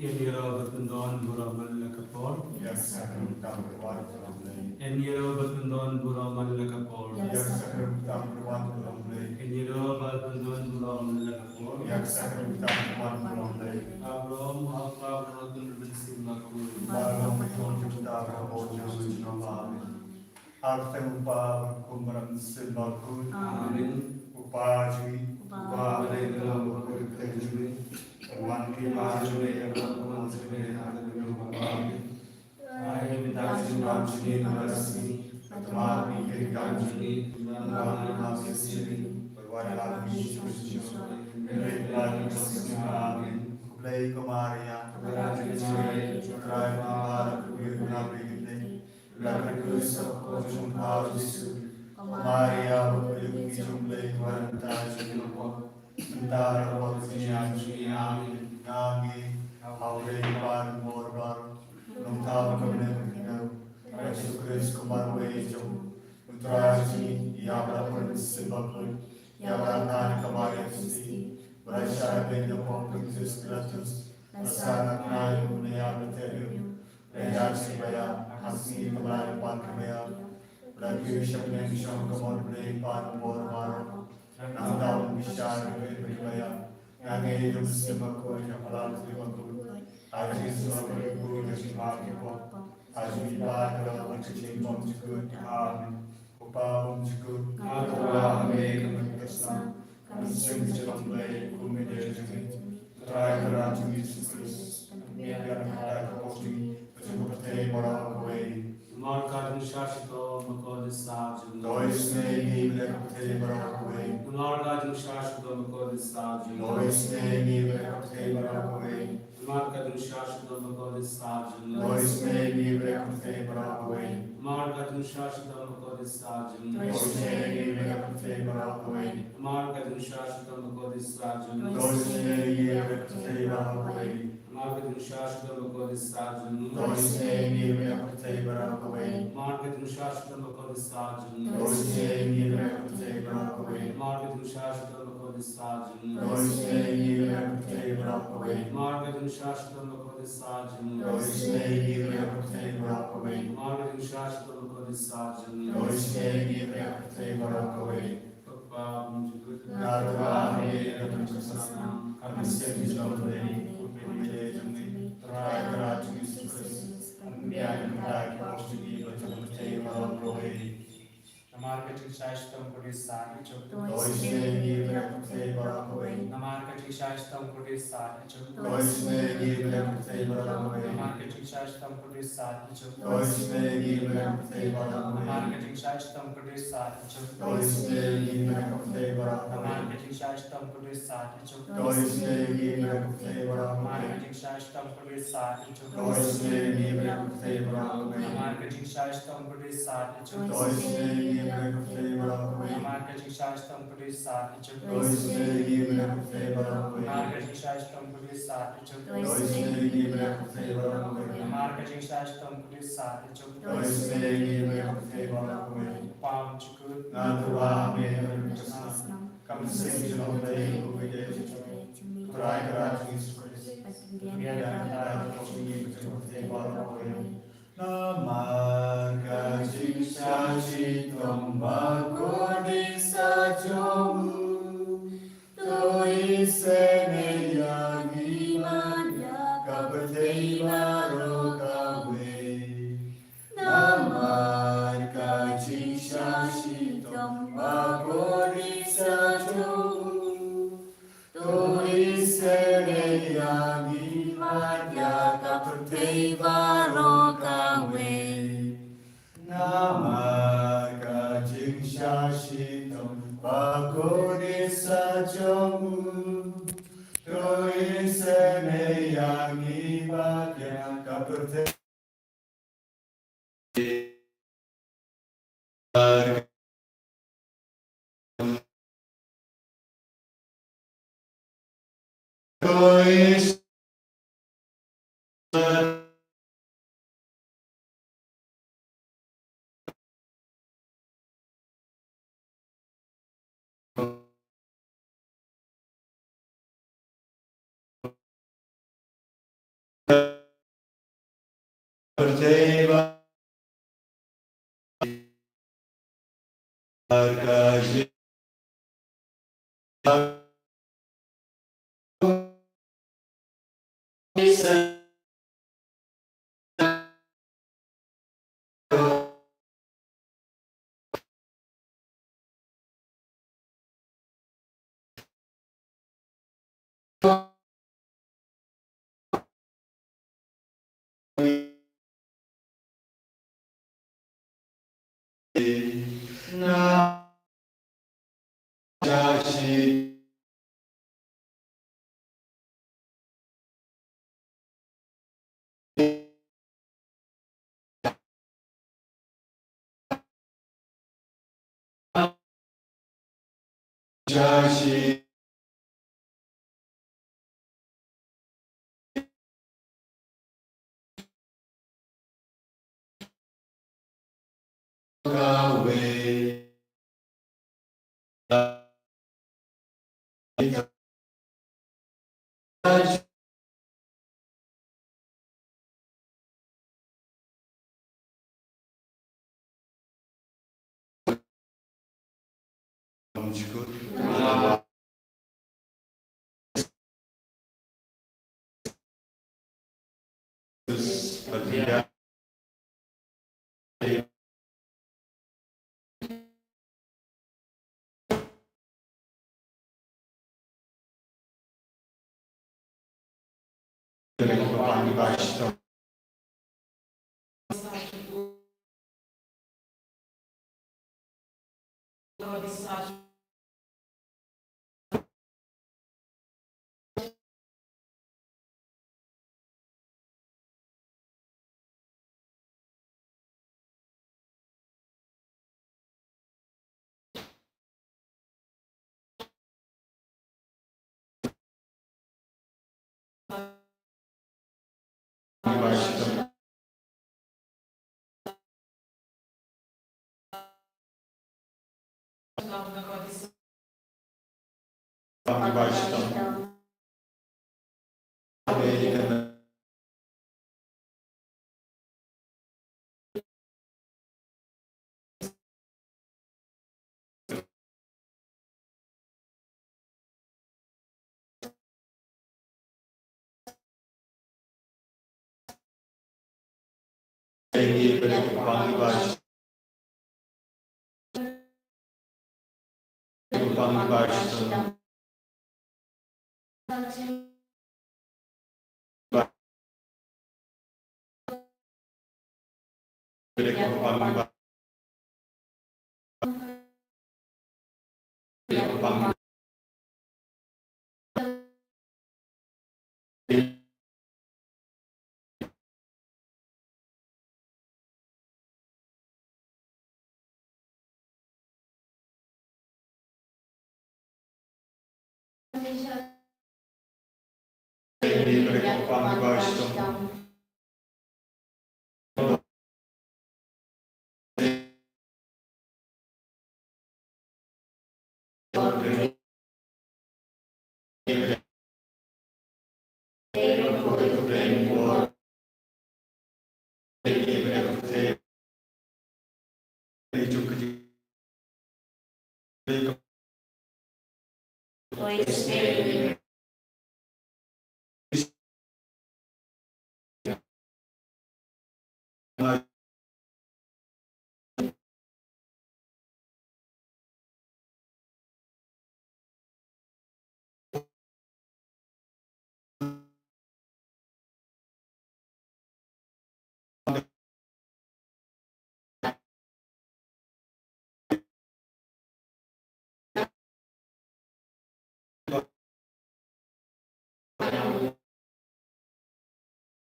En yerobatundon buraman lakapor. Yaksakum tamruan tulamlay. En yerobatundon buraman lakapor. Yaksakum tamruan tulamlay. En yerobatundon buraman lakapor. Yaksakum tamruan tulamlay. Abram hafabratun binsim lakul. Balang ikon kita bojo sinamami. Harta upa kumram silmakun. Amin. Upaji. Upavare galam kurikajumi. Manti Majune yakaman sebe hadalu upami. Aye vidakshin ramshini namarasini. Atmami kirikanjini. Nandana namasini. Berwarna Yesus. Mereka Amin. Kublai Kumaria. Berarti saya Cakrai Mahara Kuyuna Brigade. Lakrus Kojum Paulisu. Maria Bukuyuki Jumblai Varanta Jumbo. Antara Wajnya Amin. Nami. Haure Par Morbar. Nuntav Kamenu. Rasu Kris Kumar Wejum. Utraji Yabra Pun Sibakun. Yabra Nan Kamaria Susti. Brashara Benda Pompuntus Gratus. Asana Nayu Neabaterium. Reaksi Baya. Asni Kamari Pankamea. Lagyusham Nemsham Kamon Blay Pan Mormaro. Nandam Vishara Baya. Nangayum Simakur Yapalan Simakur. Ajis Wakarikur Yashimakipo. Ajmipa Kala Chim Momchikut. Amen. Upavum Chikut. Atura Ame Kasam. Sing Chilambay Kumide Jimit. Try Karatu Jesus Christ. Miagan Hadakosti. Pachupate Morakaway. Marka Shashito Makodisajum. Dois Negi Lekapate Morakaway. Marka Shashito Makodisajum. Dois Negi Lekapate Morakaway. Marka Shashito Makodisajum. Dois Negi Lekapate Morakaway. Marka Shashito Makodisajum. Dois Negi Lekapate Morakaway. Marka Shashito Makodisajum. Dois Negi Lekapate Morakaway. Marka Shashito Makodisajum. Dois Negi Lekapate Morakaway. Marka Shashito Makodisajum. Dois Negi Lekapate Morakaway. Marka Shashito Makodisajum. Dois Negi Lekapate Morakaway. Marka Shashito Makodisajum. Dois Negi Lekapate Morakaway. Marka Shashito Makodisajum. Dois Negi Lekapate Morakaway. Papa Munjukut. Narva Hare kami sendiri jomblay kumide jomni try karatu Jesus biar kita kostigi berjumpa Morakaway. Namarketing Shashtam Buddhist Sari Chuk. Dois Negi Lekapate Morakaway. Namarketing Shashtam Buddhist Sari Chuk. Dois Negi Lekapate Morakaway. Namarketing Shashtam Buddhist Sari Chuk. Dois Negi Lekapate Morakaway. Namarketing Shashtam Buddhist Sari Chuk. Dois Negi Lekapate Morakaway. Namarketing Shashtam Buddhist Sari Chuk. Dois Negi Lekapate Morakaway. Namarketing Shashtam Buddhist Sari Chuk. Dois Negi Lekapate Morakaway. Namarketing Shashtam Buddhist Sari Chuk. Dois Negi Lekapate Morakaway. Namarketing Shashtam Buddhist Sari Chuk. Dois Negi Lekapate Morakaway. Namarketing Shashtam Buddhist Sari Chuk. Dois Negi Lekapate Morakaway. Namarketing Shashtam Buddhist Sari Chuk. Dois Negi Lekapate Morakaway. Pam Chukut. Naturwa me Krishna. Kami sendiri jomblay kumide jomni try karatu Jesus Christ. Biar kita kostigi berjumpa Morakaway. Namar Shashi Tambakodi Sajomu Toi Sene Yagi Manya Kapate Varokawe Namar Shashi Tambakodi Sajomu Toi Sene Yagi Manya Kapate Varokawe Namaka Jingshashi Bakuri Sajomu Toi Sene Yangi Bakya Kapate Toi Deva Arkaji Na Jashi Jashi Kawe Bertiga dari Bapak Bashto Bashto Bapak Bashto dari Bapak Bashto Bapak Bashto dari Bapak Bapak dari Bapak Bashto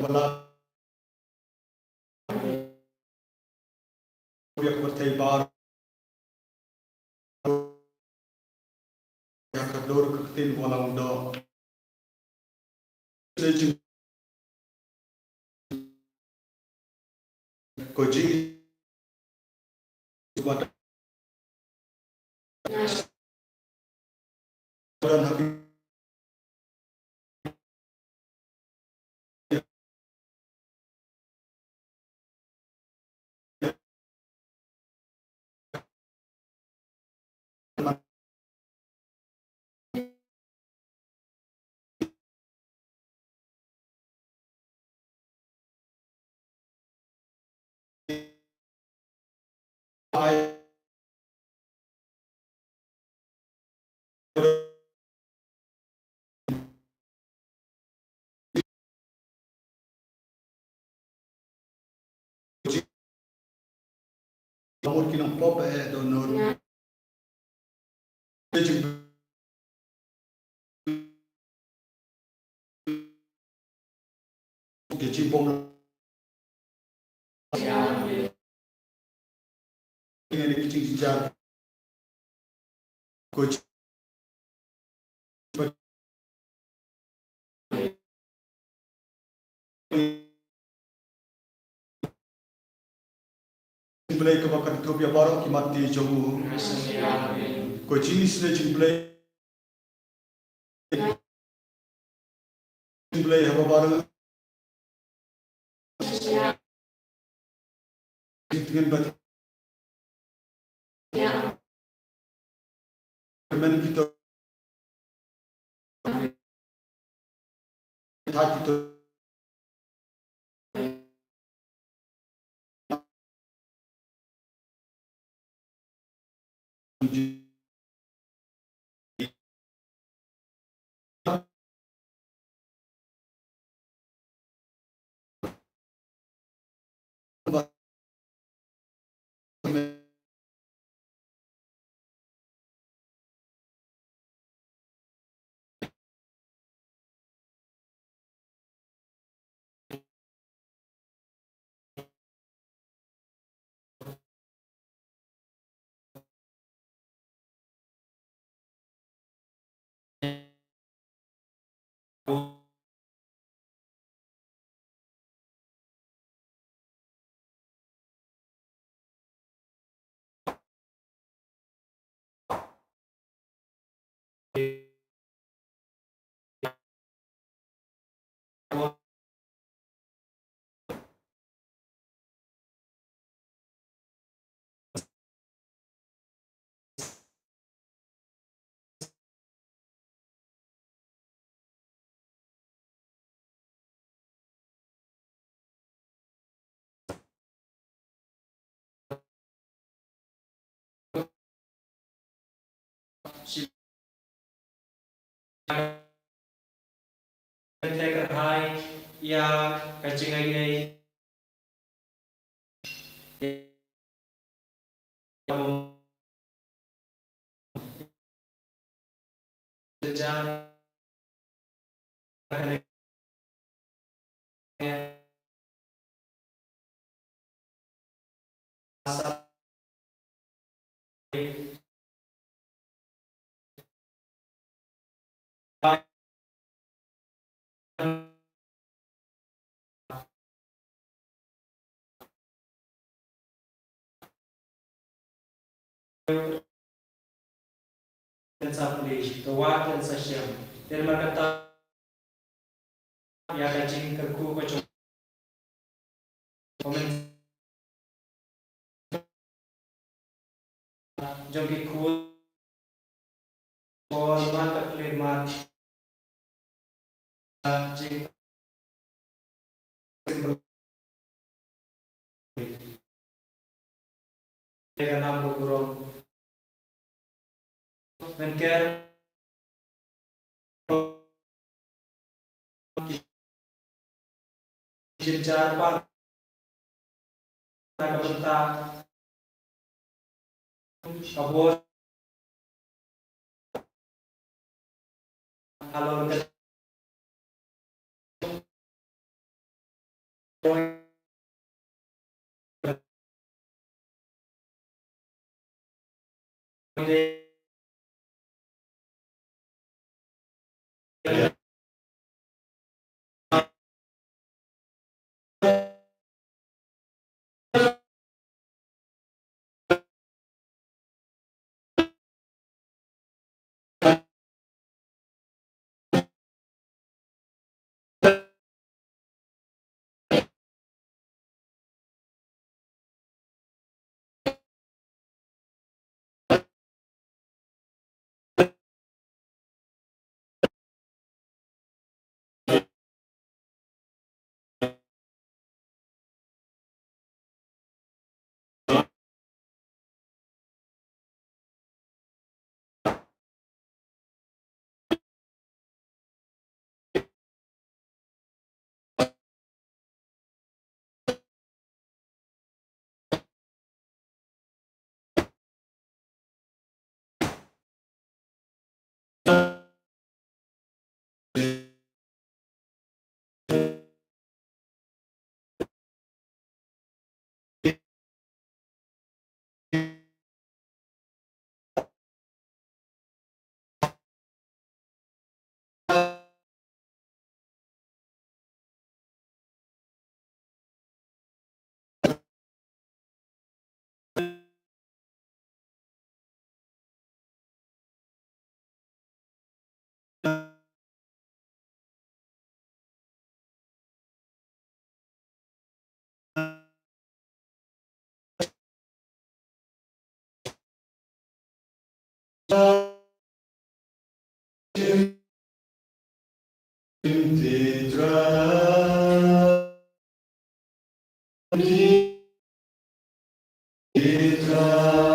Wala yang bertebar yang kedua ketin walang do sejum koji buat dan habis Amor que não pode é do norte. Que tipo ini kecil jar coach play ke bakal tropia baru ki mati jogu coach ini sudah play haba baru dengan bat men kita hati tu Take a high, yeah, catching again. Supply, the water session. Then Makata Yakaching Kaku comment Jogi cool or Mata Clear Jing Teganam Guru when care Jinjar Nakabata Kabot Hello Itra